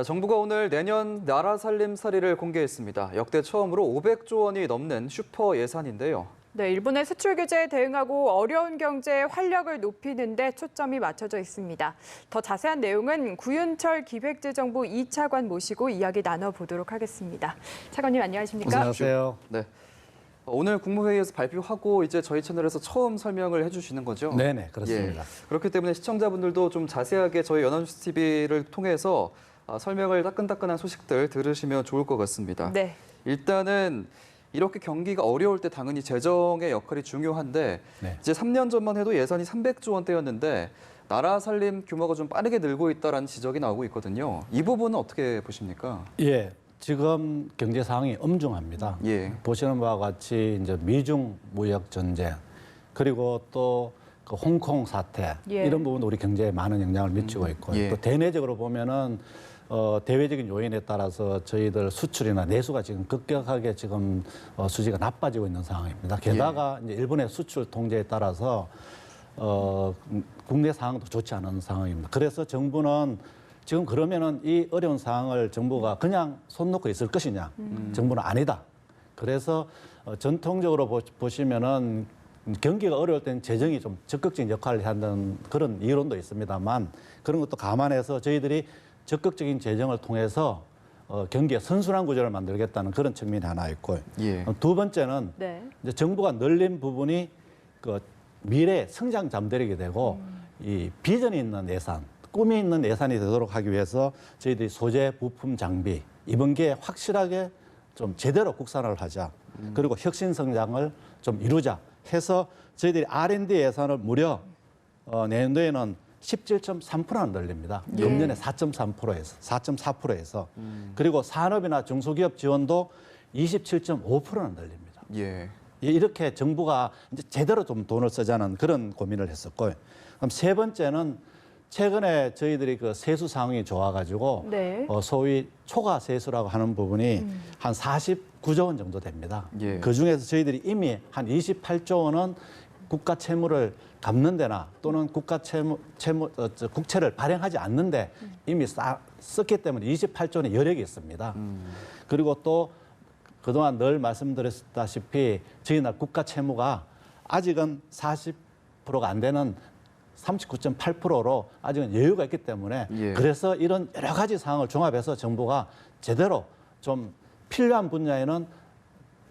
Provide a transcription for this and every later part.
정부가 오늘 내년 나라 살림살이를 공개했습니다. 역대 처음으로 500조 원이 넘는 슈퍼 예산인데요. 네, 일본의 수출 규제에 대응하고 어려운 경제의 활력을 높이는 데 초점이 맞춰져 있습니다. 더 자세한 내용은 구윤철 기획재정부 2차관 모시고 이야기 나눠보도록 하겠습니다. 차관님 안녕하십니까? 안녕하세요. 네. 오늘 국무회의에서 발표하고 이제 저희 채널에서 처음 설명을 해주시는 거죠? 네네, 그렇습니다. 예. 그렇기 때문에 시청자분들도 좀 자세하게 저희 연합뉴스 TV를 통해서 설명을 따끈따끈한 소식들 들으시면 좋을 것 같습니다. 네. 일단은 이렇게 경기가 어려울 때 당연히 재정의 역할이 중요한데 네. 이제 3년 전만 해도 예산이 300조 원대였는데 나라 살림 규모가 좀 빠르게 늘고 있다는 지적이 나오고 있거든요. 이 부분은 어떻게 보십니까? 예, 지금 경제 상황이 엄중합니다. 예. 보시는 바와 같이 이제 미중 무역 전쟁 그리고 또 그 홍콩 사태 예. 이런 부분 우리 경제에 많은 영향을 미치고 있고 예. 또 대내적으로 보면은 대외적인 요인에 따라서 저희들 수출이나 내수가 지금 급격하게 지금 수지가 나빠지고 있는 상황입니다. 게다가 이제 일본의 수출 통제에 따라서 국내 상황도 좋지 않은 상황입니다. 그래서 정부는 지금 그러면은 이 어려운 상황을 정부가 그냥 손 놓고 있을 것이냐? 정부는 아니다. 그래서 전통적으로 보시면은 경기가 어려울 때는 재정이 좀 적극적인 역할을 한다는 그런 이론도 있습니다만 그런 것도 감안해서 저희들이 적극적인 재정을 통해서 경기의 선순환 구조를 만들겠다는 그런 측면이 하나 있고 예. 두 번째는 네. 이제 정부가 늘린 부분이 그 미래 성장 잠재력이 되고 이 비전이 있는 예산, 꿈이 있는 예산이 되도록 하기 위해서 저희들이 소재, 부품, 장비 이번 기회에 확실하게 좀 제대로 국산화를 하자. 그리고 혁신 성장을 좀 이루자 해서 저희들이 R&D 예산을 무려 내년도에는 17.3%는 늘립니다. 예. 금년에 4.3%에서 4.4%에서 그리고 산업이나 중소기업 지원도 27.5%는 늘립니다. 예. 이렇게 정부가 이제 제대로 좀 돈을 쓰자는 그런 고민을 했었고, 그럼 세 번째는 최근에 저희들이 그 세수 상황이 좋아가지고 네. 소위 초과 세수라고 하는 부분이 한 49조 원 정도 됩니다. 예. 그 중에서 저희들이 이미 한 28조 원은 국가 채무를 갚는 데나 또는 국가 국채를 발행하지 않는데 이미 썼기 때문에 28조는 여력이 있습니다. 그리고 또 그동안 늘 말씀드렸다시피 저희 나라 국가 채무가 아직은 40%가 안 되는 39.8%로 아직은 여유가 있기 때문에 예. 그래서 이런 여러 가지 상황을 종합해서 정부가 제대로 좀 필요한 분야에는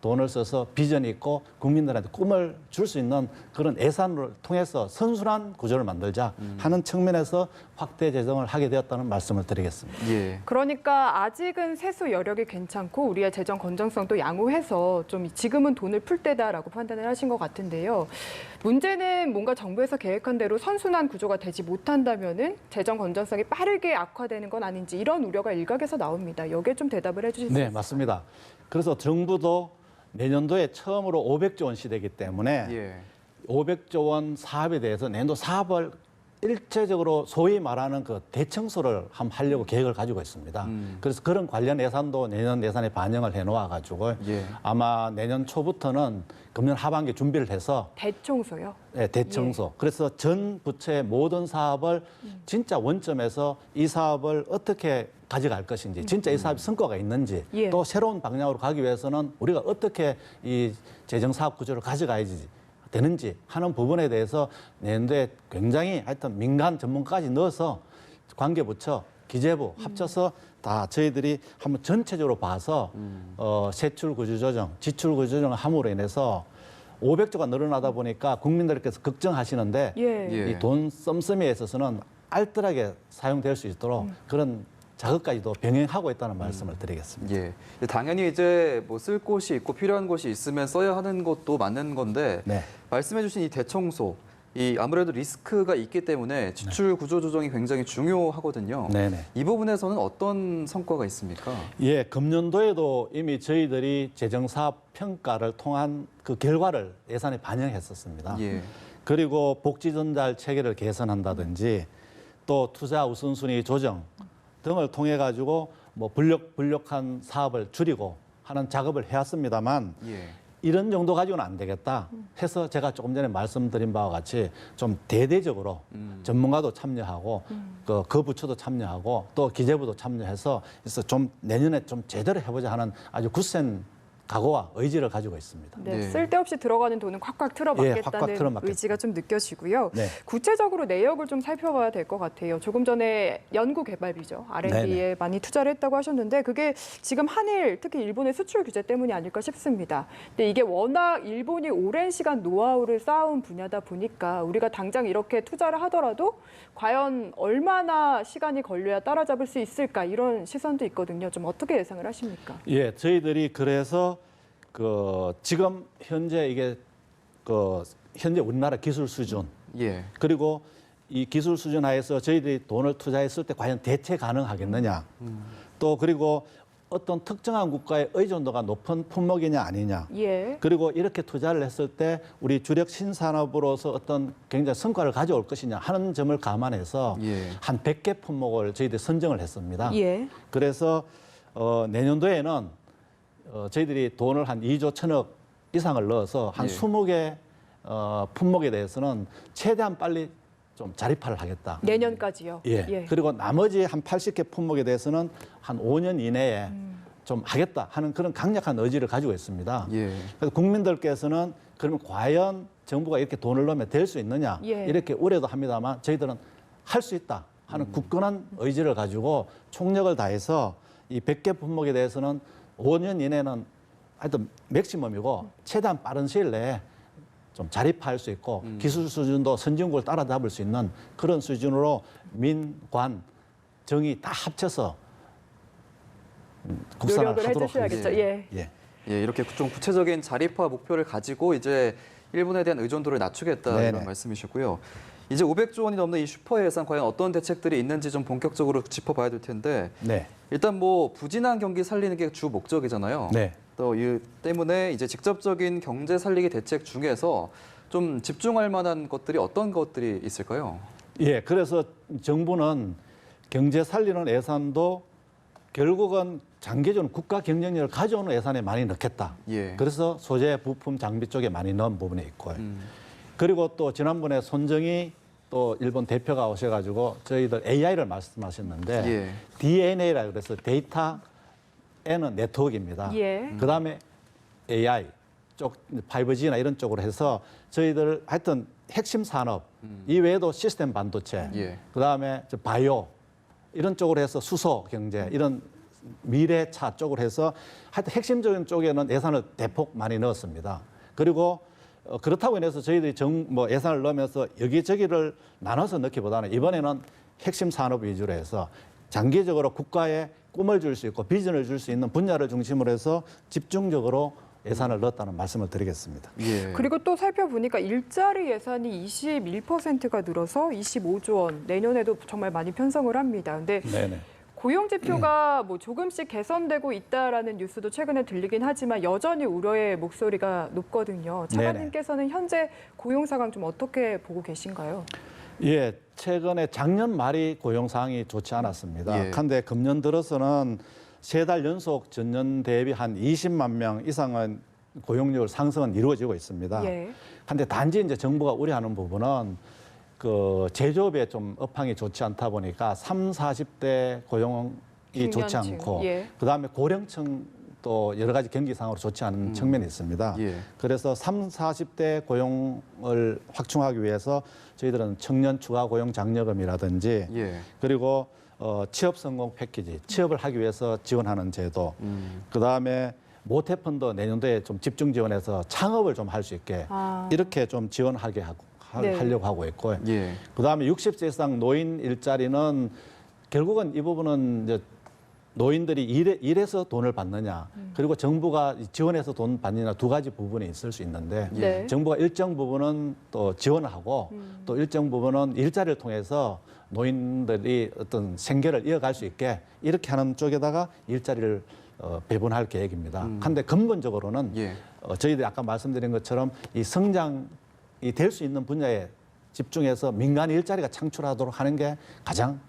돈을 써서 비전이 있고 국민들한테 꿈을 줄 수 있는 그런 예산을 통해서 선순환 구조를 만들자 하는 측면에서 확대 재정을 하게 되었다는 말씀을 드리겠습니다. 예. 그러니까 아직은 세수 여력이 괜찮고 우리의 재정 건전성도 양호해서 좀 지금은 돈을 풀 때다라고 판단을 하신 것 같은데요. 문제는 뭔가 정부에서 계획한 대로 선순환 구조가 되지 못한다면은 재정 건전성이 빠르게 악화되는 건 아닌지 이런 우려가 일각에서 나옵니다. 여기에 좀 대답을 해주실 수 네, 있어요? 맞습니다. 그래서 정부도 내년도에 처음으로 500조 원 시대이기 때문에 예. 500조 원 사업에 대해서 내년도 사업을 일체적으로 소위 말하는 그 대청소를 한번 하려고 계획을 가지고 있습니다. 그래서 그런 관련 예산도 내년 예산에 반영을 해놓아가지고 예. 아마 내년 초부터는 금년 하반기 준비를 해서 대청소요? 네, 대청소. 그래서 전 부처의 모든 사업을 진짜 원점에서 이 사업을 어떻게 가져갈 것인지, 진짜 이 사업이 성과가 있는지, 예. 또 새로운 방향으로 가기 위해서는 우리가 어떻게 이 재정 사업 구조를 가져가야지 되는지 하는 부분에 대해서 내년도에 굉장히 하여튼 민간 전문가까지 넣어서 관계부처, 기재부 합쳐서 다 저희들이 한번 전체적으로 봐서 세출 구조 조정, 지출 구조 조정을 함으로 인해서 500조가 늘어나다 보니까 국민들께서 걱정하시는데 예. 예. 이 돈 씀씀이에 있어서는 알뜰하게 사용될 수 있도록 그런 작업까지도 병행하고 있다는 말씀을 드리겠습니다. 예. 당연히 이제 뭐 쓸 곳이 있고 필요한 곳이 있으면 써야 하는 것도 맞는 건데 네. 말씀해주신 이 대청소, 이 아무래도 리스크가 있기 때문에 지출 구조 조정이 굉장히 중요하거든요. 네네. 이 부분에서는 어떤 성과가 있습니까? 예, 금년도에도 이미 저희들이 재정사업 평가를 통한 그 결과를 예산에 반영했었습니다. 예. 그리고 복지 전달 체계를 개선한다든지 또 투자 우선순위 조정 등을 통해 가지고 뭐 불력한 사업을 줄이고 하는 작업을 해왔습니다만 예. 이런 정도 가지고는 안 되겠다 해서 제가 조금 전에 말씀드린 바와 같이 좀 대대적으로 전문가도 참여하고 그 부처도 참여하고 또 기재부도 참여해서 그래서 좀 내년에 좀 제대로 해보자 하는 아주 굳센 각오와 의지를 가지고 있습니다. 네, 네. 쓸데없이 들어가는 돈은 콱콱 예, 틀어막겠다는 콱콱 틀어막겠다. 의지가 좀 느껴지고요. 네. 구체적으로 내역을 좀 살펴봐야 될 것 같아요. 조금 전에 연구개발비죠. R&D에 네네. 많이 투자를 했다고 하셨는데 그게 지금 한일, 특히 일본의 수출 규제 때문이 아닐까 싶습니다. 근데 이게 워낙 일본이 오랜 시간 노하우를 쌓아온 분야다 보니까 우리가 당장 이렇게 투자를 하더라도 과연 얼마나 시간이 걸려야 따라잡을 수 있을까 이런 시선도 있거든요. 좀 어떻게 예상을 하십니까? 예, 저희들이 그래서 지금 현재 이게 현재 우리나라 기술 수준 예. 그리고 이 기술 수준 하에서 저희들이 돈을 투자했을 때 과연 대체 가능하겠느냐. 또 그리고 어떤 특정한 국가의 의존도가 높은 품목이냐 아니냐. 예. 그리고 이렇게 투자를 했을 때 우리 주력 신산업으로서 어떤 굉장히 성과를 가져올 것이냐 하는 점을 감안해서 예. 한 100개 품목을 저희들이 선정을 했습니다. 예. 그래서 내년도에는 저희들이 돈을 한 2조 1천억 이상을 넣어서 한 예. 20개 품목에 대해서는 최대한 빨리 좀 자립화를 하겠다. 내년까지요. 예. 그리고 나머지 한 80개 품목에 대해서는 한 5년 이내에 좀 하겠다 하는 그런 강력한 의지를 가지고 있습니다. 예. 그래서 국민들께서는 그러면 과연 정부가 이렇게 돈을 넣으면 될 수 있느냐 예. 이렇게 우려도 합니다만 저희들은 할 수 있다 하는 굳건한 의지를 가지고 총력을 다해서 이 100개 품목에 대해서는 5년 이내는 하여튼 맥시멈이고 최대한 빠른 시일 내에 좀 자립할 수 있고 기술 수준도 선진국을 따라잡을 수 있는 그런 수준으로 민, 관, 정이 다 합쳐서 국산화를 노력을 하도록 해주셔야겠죠. 하겠습니다. 예. 예, 이렇게 좀 구체적인 자립화 목표를 가지고 이제 일본에 대한 의존도를 낮추겠다 네네. 이런 말씀이셨고요. 이제 500조 원이 넘는 이 슈퍼 예산 과연 어떤 대책들이 있는지 좀 본격적으로 짚어봐야 될 텐데 네. 일단 뭐 부진한 경기 살리는 게 주 목적이잖아요. 네. 또 이 때문에 이제 직접적인 경제 살리기 대책 중에서 좀 집중할 만한 것들이 어떤 것들이 있을까요? 예, 그래서 정부는 경제 살리는 예산도 결국은 장기적으로 국가 경쟁력을 가져오는 예산에 많이 넣겠다. 예. 그래서 소재, 부품, 장비 쪽에 많이 넣은 부분이 있고요. 그리고 또 지난번에 손정희 또 일본 대표가 오셔가지고 저희들 AI를 말씀하셨는데 예. DNA라 그래서 데이터 N은 네트워크입니다. 예. 그다음에 AI 쪽 5G나 이런 쪽으로 해서 저희들 하여튼 핵심 산업 이외에도 시스템 반도체 예. 그다음에 바이오 이런 쪽으로 해서 수소 경제 이런 미래차 쪽으로 해서 하여튼 핵심적인 쪽에는 예산을 대폭 많이 넣었습니다. 그리고 그렇다고 인해서 저희들이 예산을 넣으면서 여기저기를 나눠서 넣기보다는 이번에는 핵심 산업 위주로 해서 장기적으로 국가에 꿈을 줄 수 있고 비전을 줄 수 있는 분야를 중심으로 해서 집중적으로 예산을 넣었다는 말씀을 드리겠습니다. 예. 그리고 또 살펴보니까 일자리 예산이 21%가 늘어서 25조 원, 내년에도 정말 많이 편성을 합니다. 근데 네네. 고용 지표가 뭐 조금씩 개선되고 있다라는 뉴스도 최근에 들리긴 하지만 여전히 우려의 목소리가 높거든요. 차관님께서는 현재 고용 상황 좀 어떻게 보고 계신가요? 예, 최근에 작년 말이 고용 상황이 좋지 않았습니다. 예. 그런데 금년 들어서는 3달 연속 전년 대비 한 20만 명 이상은 고용률 상승은 이루어지고 있습니다. 예. 그런데 단지 이제 정부가 우려하는 부분은 제조업에 좀 업황이 좋지 않다 보니까 30, 40대 고용이 좋지 중년층, 않고 예. 그다음에 고령층 또 여러 가지 경기 상으로 좋지 않은 측면이 있습니다. 예. 그래서 30, 40대 고용을 확충하기 위해서 저희들은 청년 추가 고용 장려금이라든지 예. 그리고 취업 성공 패키지, 취업을 하기 위해서 지원하는 제도, 그다음에 모태펀드 내년도에 좀 집중 지원해서 창업을 좀 할 수 있게 이렇게 좀 지원하게 네. 하려고 하고 있고, 예. 그다음에 60세 이상 노인 일자리는 결국은 이 부분은 이제 노인들이 일해서 돈을 받느냐, 그리고 정부가 지원해서 돈 받느냐 두 가지 부분이 있을 수 있는데 네. 정부가 일정 부분은 또 지원을 하고 또 일정 부분은 일자리를 통해서 노인들이 어떤 생계를 이어갈 수 있게 이렇게 하는 쪽에다가 일자리를 배분할 계획입니다. 그런데 근본적으로는 예. 저희들이 아까 말씀드린 것처럼 이 성장이 될 수 있는 분야에 집중해서 민간 일자리가 창출하도록 하는 게 가장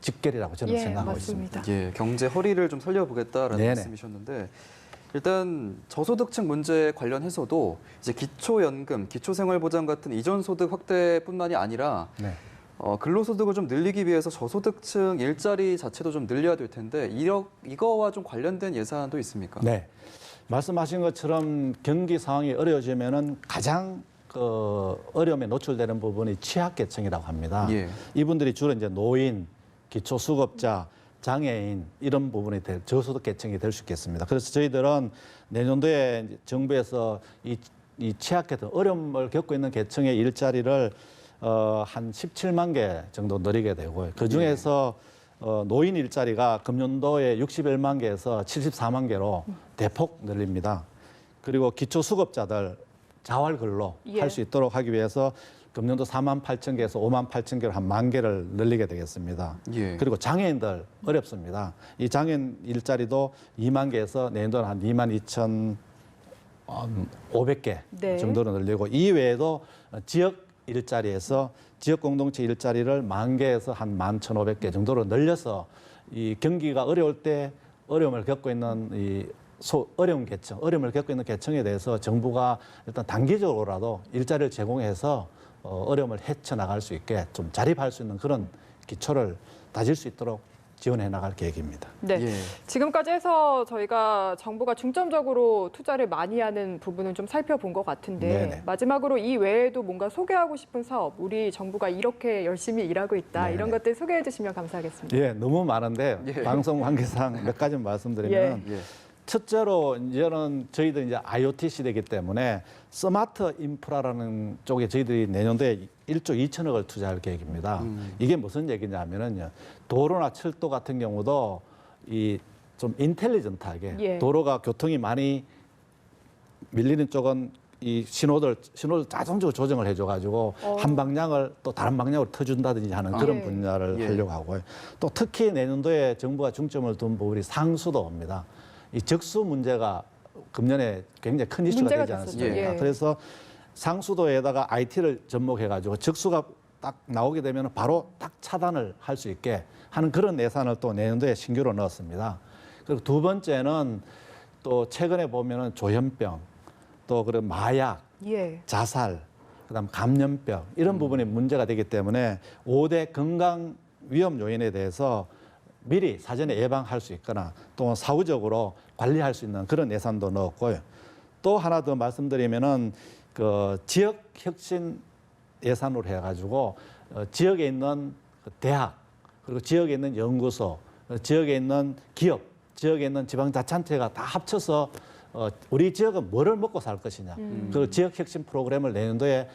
직결이라고 저는 예, 생각하고 맞습니다. 있습니다. 예, 경제 허리를 좀 살려보겠다라는 네네. 말씀이셨는데 일단 저소득층 문제 관련해서도 이제 기초연금, 기초생활보장 같은 이전 소득 확대뿐만이 아니라 네. 근로소득을 좀 늘리기 위해서 저소득층 일자리 자체도 좀 늘려야 될 텐데 이거와 좀 관련된 예산도 있습니까? 네. 말씀하신 것처럼 경기 상황이 어려워지면은 가장 어려움에 노출되는 부분이 취약계층이라고 합니다. 예. 이분들이 주로 이제 노인, 기초수급자, 장애인 이런 부분이 저소득 계층이 될 수 있겠습니다. 그래서 저희들은 내년도에 이제 정부에서 이 취약계층, 어려움을 겪고 있는 계층의 일자리를 한 17만 개 정도 늘리게 되고요. 그 중에서 노인 일자리가 금년도에 61만 개에서 74만 개로 대폭 늘립니다. 그리고 기초수급자들 자활근로 예. 할 수 있도록 하기 위해서 금년도 4만 8천 개에서 5만 8천 개로 한 만 개를 늘리게 되겠습니다. 예. 그리고 장애인들 어렵습니다. 이 장애인 일자리도 2만 개에서 내년도는 한 2만 2천 500개 네. 정도로 늘리고 이 외에도 지역 일자리에서 지역 공동체 일자리를 만 개에서 한 11,500개 정도로 늘려서 이 경기가 어려울 때 어려움을 겪고 있는 이 어려운 계층, 어려움을 겪고 있는 계층에 대해서 정부가 일단 단기적으로라도 일자리를 제공해서 어려움을 헤쳐나갈 수 있게 좀 자립할 수 있는 그런 기초를 다질 수 있도록 지원해 나갈 계획입니다. 네. 예. 지금까지 해서 저희가 정부가 중점적으로 투자를 많이 하는 부분은 좀 살펴본 것 같은데 네네. 마지막으로 이 외에도 뭔가 소개하고 싶은 사업, 우리 정부가 이렇게 열심히 일하고 있다 네네. 이런 것들 소개해 주시면 감사하겠습니다. 예, 너무 많은데 예. 방송 관계상 몇 가지 말씀드리면 예. 첫째로 이제는 저희들 이제 IoT 시대이기 때문에 스마트 인프라라는 쪽에 저희들이 내년도에 1조 2천억을 투자할 계획입니다. 이게 무슨 얘기냐면은요. 도로나 철도 같은 경우도 이 좀 인텔리전트하게 예. 도로가 교통이 많이 밀리는 쪽은 이 신호를 자동적으로 조정을 해줘가지고 한 방향을 또 다른 방향으로 터준다든지 하는 그런 예. 분야를 예. 하려고 하고요. 또 특히 내년도에 정부가 중점을 둔 부분이 상수도입니다. 이 적수 문제가 금년에 굉장히 큰 이슈가 문제가 되지 됐었죠. 않았습니까? 예. 그래서 상수도에다가 IT를 접목해가지고 적수가 딱 나오게 되면 바로 딱 차단을 할 수 있게 하는 그런 예산을 또 내년도에 신규로 넣었습니다. 그리고 두 번째는 또 최근에 보면은 조현병, 또 그런 마약, 예. 자살, 그다음 감염병 이런 부분이 문제가 되기 때문에 5대 건강 위험 요인에 대해서 미리 사전에 예방할 수 있거나 또 사후적으로 관리할 수 있는 그런 예산도 넣었고요. 또 하나 더 말씀드리면은 그 지역 혁신 예산으로 해가지고 지역에 있는 대학 그리고 지역에 있는 연구소, 지역에 있는 기업, 지역에 있는 지방자치단체가 다 합쳐서 우리 지역은 뭐를 먹고 살 것이냐. 그 지역 혁신 프로그램을 내년도에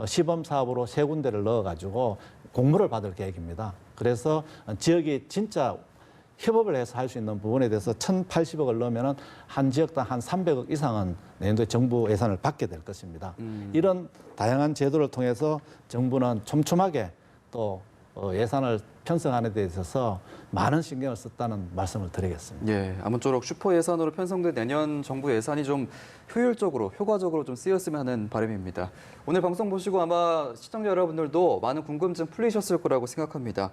시범 사업으로 세 군데를 넣어가지고 공모를 받을 계획입니다. 그래서 지역이 진짜 협업을 해서 할 수 있는 부분에 대해서 1,080억을 넣으면 한 지역당 한 300억 이상은 내년도에 정부 예산을 받게 될 것입니다. 이런 다양한 제도를 통해서 정부는 촘촘하게 또 예산을 편성하는 데 있어서 많은 신경을 썼다는 말씀을 드리겠습니다. 예, 아무쪼록 슈퍼 예산으로 편성된 내년 정부 예산이 좀 효율적으로, 효과적으로 좀 쓰였으면 하는 바람입니다. 오늘 방송 보시고 아마 시청자 여러분들도 많은 궁금증 풀리셨을 거라고 생각합니다.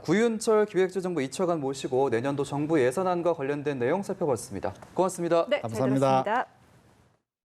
구윤철 기획재정부 2차관 모시고 내년도 정부 예산안과 관련된 내용 살펴봤습니다. 고맙습니다. 네, 감사합니다. 잘 들었습니다.